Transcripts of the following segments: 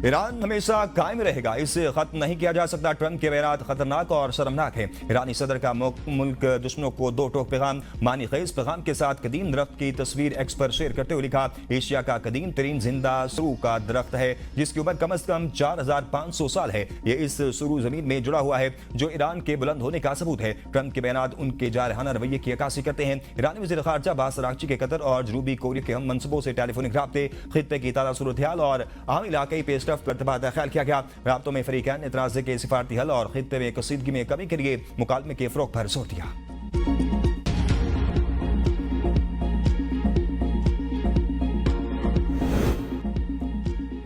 Iran हमेशा कायम रहेगा, इसे खत्म नहीं किया जा सकता। ट्रंप के बयान खतरनाक और शर्मनाक है। ईरानी सदर का मुल्क दुश्मनों को दो टोक पैगाम, मानी खेज पैगाम के साथ कदीम दरख्त की तस्वीर एक्स पर शेयर करते हुए लिखा, एशिया का कदीम तरीन जिंदा सरू का दरख्त है जिसकी उम्र कम से कम 4500 साल है। ये इस सरू जमीन में जुड़ा हुआ है जो ईरान के बुलंद होने का सबूत है। ट्रंप के बयान उनके जारहाना रवैये की अक्कासी करते हैं। ईरानी वज़ीर ख़ारजा अब्बास अराग़ची के कतर और जनूबी कोरिया के हम मनसूबों से टेलीफोनिक राब्ते, खित्ते की ताज़ा सूरत हाल और आम इलाके पेशरफ्त पर तबादला ख्याल किया गया। राब्तों में फरीक़ैन ने तनाज़े के सिफारती हल और खित्ते में कसीदगी में कमी के लिए मुकालमे के फ़रोग़ पर जोर दिया।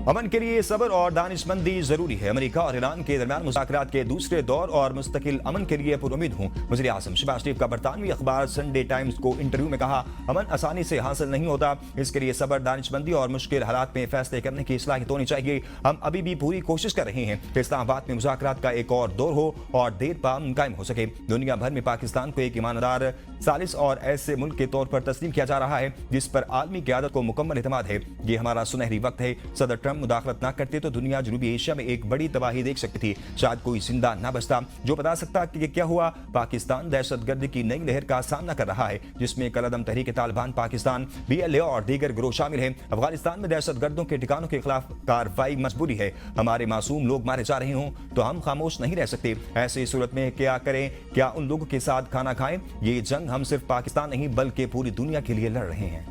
अमन के लिए सब्र और दानिशमंदी जरूरी है। अमेरिका और ईरान के दरमियान मुज़ाकरात के दूसरे दौर और मुस्तकिल अमन के लिए पुरुम्मीद हूँ। वज़ीर आज़म शहबाज शरीफ का बरतानवी अखबार संडे टाइम्स को इंटरव्यू में कहा, अमन आसानी से हासिल नहीं होता, इसके लिए सब्र, दानिशमंदी और मुश्किल हालात में फैसले करने की सलाहियत होनी चाहिए। हम अभी भी पूरी कोशिश कर रहे हैं कि इस्लामाबाद में मुज़ाकरात का एक और दौर हो और देर पाम कायम हो सके। दुनिया भर में पाकिस्तान को एक ईमानदार, सालिस और ऐसे मुल्क के तौर पर तस्लीम किया जा रहा है जिस पर आलमी क़यादत को मुकम्मल एतमाद है। ये हमारा सुनहरी वक्त है। सदर ट्रंप मुदाखलत न करते तो दुनिया जनूबी एशिया में एक बड़ी तबाही देख सकती थी। शायद कोई जिंदा न बचता जो बता सकता कि क्या हुआ। पाकिस्तान दहशतगर्दी की नई लहर का सामना कर रहा है जिसमें कलअदम तहरीक तालिबान पाकिस्तान, BLA और दीगर गिरोह शामिल हैं। अफगानिस्तान में दहशतगर्दों के ठिकानों के खिलाफ कार्रवाई मजबूरी है। हमारे मासूम लोग मारे जा रहे हों तो हम खामोश नहीं रह सकते। ऐसी सूरत में क्या करें? क्या उन लोगों के साथ खाना खाएं? ये जंग हम सिर्फ पाकिस्तान नहीं बल्कि पूरी दुनिया के लिए लड़ रहे हैं।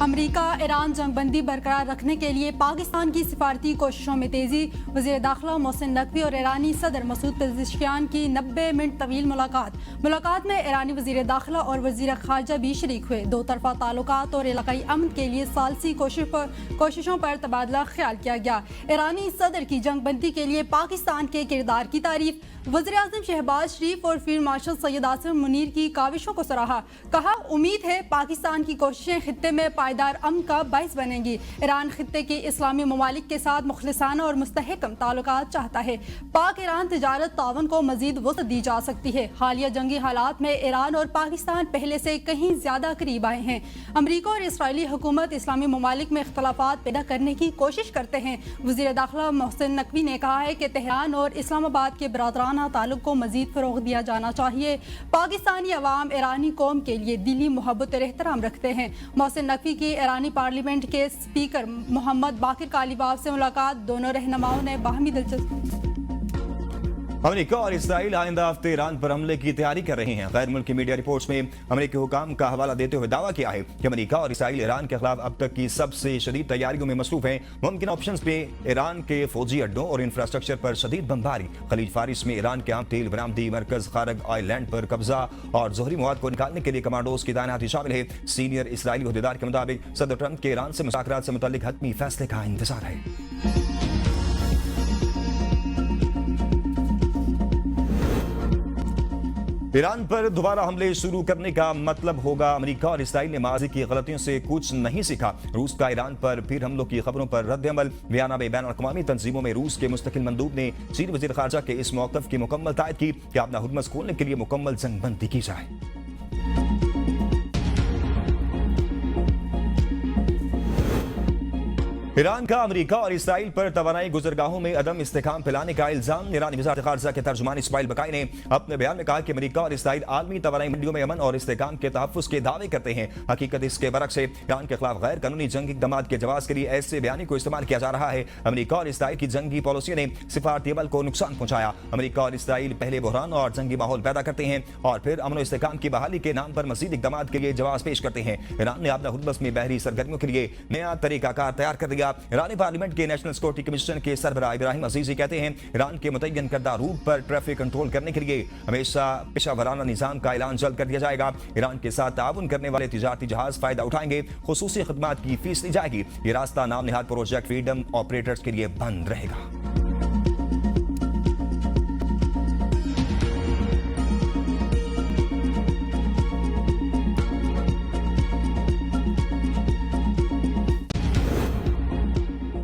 अमेरिका ईरान जंगबंदी बरकरार रखने के लिए पाकिस्तान की सिफारती कोशिशों में तेजी। वज़ीर दाखिला मोहसिन नकवी और ईरानी सदर मसूद पेज़ेश्कियान की 90 मिनट तवील मुलाकात में ईरानी वज़ीर दाखिला और वज़ीर ख़ारजा भी शरीक हुए। दो तरफ़ा ताल्लुकात और इलाकाई अमन के लिए सालसी कोशिशों पर तबादला ख्याल किया गया। ईरानी सदर की जंगबंदी के लिए पाकिस्तान के किरदार की तारीफ। वज़ीर आज़म शहबाज शरीफ और फील्ड मार्शल सैयद आसिम मुनीर की काविशों को सराहा। कहा, उम्मीद है पाकिस्तान की कोशिशें खित्ते में पायदार अमन का बाइस बनेंगी। ईरान खित्ते के इस्लामी ममालिक के साथ मुखलिसाना और मुस्तहकम ताल्लुकात चाहता है। पाक ईरान तिजारत तावन को मजीद वसअत दी जा सकती है। हालिया जंगी हालात में ईरान और पाकिस्तान पहले से कहीं ज्यादा करीब आए हैं। अमरीका और इसराइली हुकूमत इस्लामी ममालिक में इख्तलाफात पैदा करने की कोशिश करते हैं। वज़ीर दाखिला मोहसिन नकवी ने कहा है कि तेहरान और इस्लामाबाद के बरादराना ताल्लुक को मजीद फरोग दिया जाना चाहिए। पाकिस्तानी अवाम ईरानी कौम के लिए दिली मोहब्बत और एहतराम रखते हैं। मोहसिन नकवी की ईरानी पार्लियामेंट के स्पीकर मोहम्मद बाकिर कालीबाफ से मुलाकात। दोनों रहनुमाओं ने बाहमी दिलचस्पी। अमेरिका और इसराइल आइंदा हफ्ते ईरान पर हमले की तैयारी कर रहे हैं। गैर मुल्की मीडिया रिपोर्ट्स में अमेरिकी हुकाम का हवाला देते हुए दावा किया है कि अमेरिका और इसराइल ईरान के खिलाफ अब तक की सबसे शदीद तैयारियों में मसरूफ हैं। मुमकिन ऑप्शंस में ईरान के फौजी अड्डों और इंफ्रास्ट्रक्चर पर शदीद बमबारी, खलीज फारिस में ईरान के आम तेल बरामदी मरकज खारग आइलैंड पर कब्जा और जोहरी मवाद को निकालने के लिए कमांडोज की तैनाती शामिल है। सीनियर इसराइली अहदेदार के मुताबिक सदर ट्रंप के ईरान से मुज़ाकरात से मुतल्लिक हतमी फैसले का इंतजार है। ईरान पर दोबारा हमले शुरू करने का मतलब होगा अमेरिका और इसराइल ने माजी की गलतियों से कुछ नहीं सीखा। रूस का ईरान पर फिर हमलों की खबरों पर रद्द-ए-अमल। वियना में बैन-अल-अक़वामी तंजीमों में रूस के मुस्तकिल मंदूब ने चीनी वज़ीर ख़ारजा के इस मौक़िफ़ की मुकम्मल तायद की कि अपना हुदमस खोलने के लिए मुकम्मल जंगबंदी की जाए। ईरान का अमेरिका और इसराइल पर तवानाई गुजरगाहों में अदम इस्तेहकाम फैलाने का इल्जाम। ईरानी वज़ारत ख़ारजा के तर्जुमान इस्माइल बकाई ने अपने बयान में कहा कि अमेरिका और इसराइल आलमी तवानाई मंडियों में अमन और इस्तेहकाम के तहफ़्फ़ुज़ के दावे करते हैं। हकीकत इसके बरक्स है। ईरान के खिलाफ गैर कानूनी जंगी इक़दामात के जवाब के लिए ऐसे बयानी को इस्तेमाल किया जा रहा है। अमेरिका और इसराइल की जंगी पॉलिसी ने सिफारती अमल को नुकसान पहुंचाया। अमेरिका और इसराइल पहले बहरान और जंगी माहौल पैदा करते हैं और फिर अमन और इस्तेहकाम की बहाली के नाम पर मज़ीद इक़दामात के लिए जवाब पेश करते हैं। ईरान ने अपना हुदबस में बहरी सरगर्मियों के लिए नया तरीकाकार तैयार कर दिया। ईरानी पार्लियामेंट के नेशनल सिक्योरिटी कमीशन के सरबराह इब्राहिम अजीजी कहते हैं, ईरान के मुतय्यन करदा रूट पर ट्रैफिक कंट्रोल करने के लिए हमेशा पेशावराना निज़ाम का ऐलान जल्द कर दिया जाएगा। ईरान के साथ ताउन करने वाले तिजारती जहाज फायदा उठाएंगे। खुसूसी खदमात की फीस ली जाएगी। ये रास्ता नाम निहाद प्रोजेक्ट फ्रीडम ऑपरेटर्स के लिए बंद रहेगा।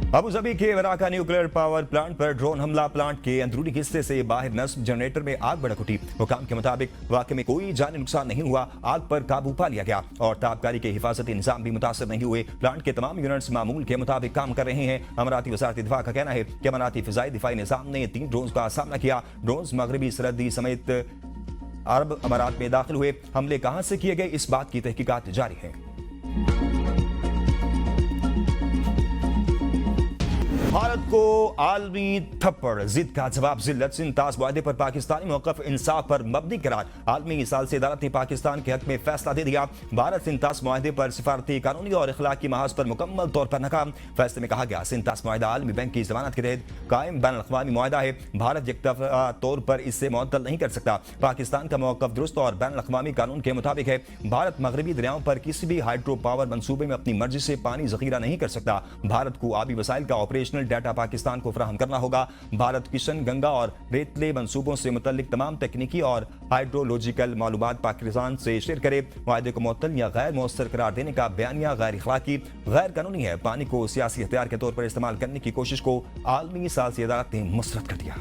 अबू धाबी के वराका न्यूक्लियर पावर प्लांट पर ड्रोन हमला, प्लांट के अंदरूनी हिस्से से बाहर नस्ब जनरेटर में आग भड़क उठी। हुकाम के मुताबिक वाकई में कोई जानी नुकसान नहीं हुआ, आग पर काबू पा लिया गया और ताबकारी के हिफाजती निजाम भी मुतासर नहीं हुए। प्लांट के तमाम यूनिट्स मामूल के मुताबिक काम कर रहे हैं। अमराती वजारत दिफा का कहना है कि अमराती फिजाई दिफाई निजाम ने 3 ड्रोन का सामना किया। ड्रोन मगरबी सरहदी समेत अरब अमारात में दाखिल हुए। हमले कहां से किए गए, इस बात की तहकीकात जारी है। भारत को आलमी थप्पड़, जिद का जवाब जिल्लत। सिंतास मुआहदे पर पाकिस्तानी मौक़िफ़ इंसाफ पर मबनी करार। आलमी साल से अदालत ने पाकिस्तान के हक में फैसला दे दिया। भारत सिंतास मुआहदे पर सिफारती, कानूनी और इखलाकी महाज पर मुकम्मल तौर पर नाकाम। फैसले में कहा गया सिंतास मुआहदा आलमी बैंक की जमानत के तहत कायम बैन अक़वामी मुआहदा है। भारत यकतरफ़ा तौर पर इससे मुअत्तल नहीं कर सकता। पाकिस्तान का मौक़िफ़ दुरुस्त और बैन अक़वामी कानून के मुताबिक है। भारत मगरबी दरियाओं पर किसी भी हाइड्रो पावर मंसूबे में अपनी मर्जी से पानी ज़ख़ीरा नहीं कर सकता। भारत को आबी वसाइल का ऑपरेशनल डाटा पाकिस्तान को फराहम करना होगा। भारत किशन, गंगा और रेतले मंसूबों से मुतल्लिक तमाम तकनीकी और हाइड्रोलॉजिकल मालूमात पाकिस्तान से शेयर करे। मुआहदे को मुअत्तल या गैर मौसर करार देने का बयानिया गैर इखलाकी, गैर कानूनी है। पानी को सियासी हथियार के तौर पर इस्तेमाल करने की कोशिश को आलमी सालसी अदालत ने मुस्तरद कर दिया।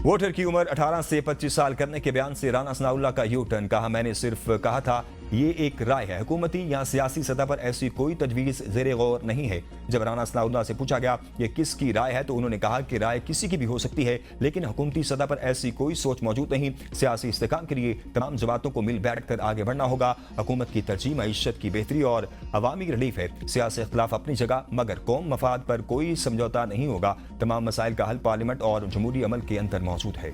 वोटर की उम्र 18 से 25 साल करने के बयान से राना सनाउल्लाह का यू टर्न। कहा, मैंने सिर्फ कहा था ये एक राय है, हुकूमती या सियासी सतह पर ऐसी कोई तजवीज़ ज़ेरे गौर नहीं है। जब राना सनाउल्लाह से पूछा गया ये किसकी राय है तो उन्होंने कहा कि राय किसी की भी हो सकती है, लेकिन हुकूमती सतह पर ऐसी कोई सोच मौजूद नहीं। सियासी इस्तेकाम के लिए तमाम जमातों को मिल बैठ कर आगे बढ़ना होगा। हुकूमत की तरजीह मईशत की बेहतरी और अवामी रिलीफ है। सियासी इख्तिलाफ अपनी जगह, मगर कौम मफाद पर कोई समझौता नहीं होगा। तमाम मसाइल का हल पार्लियामेंट और जमहूरी अमल के अंदर मौजूद है।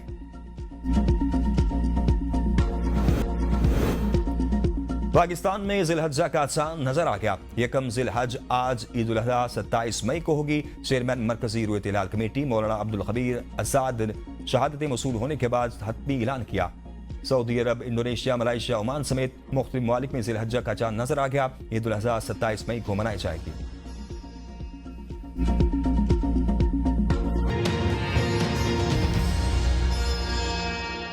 पाकिस्तान में जिलहज्जा का चांद नजर आ गया। यकम जिलहज आज ईद उल अज़हा 27 मई को होगी। चेयरमैन मरकजी रुयत हिलाल कमेटी मौलाना अब्दुल खबीर आजाद शहादतें मौसूल होने के बाद हतमी ऐलान किया। सऊदी अरब, इंडोनेशिया, मलाइशिया, ओमान समेत मुख्तलिफ ममालिक में जिलहज्जा का चांद नजर आ गया। ईद उल अज़हा 27 मई को मनाई जाएगी।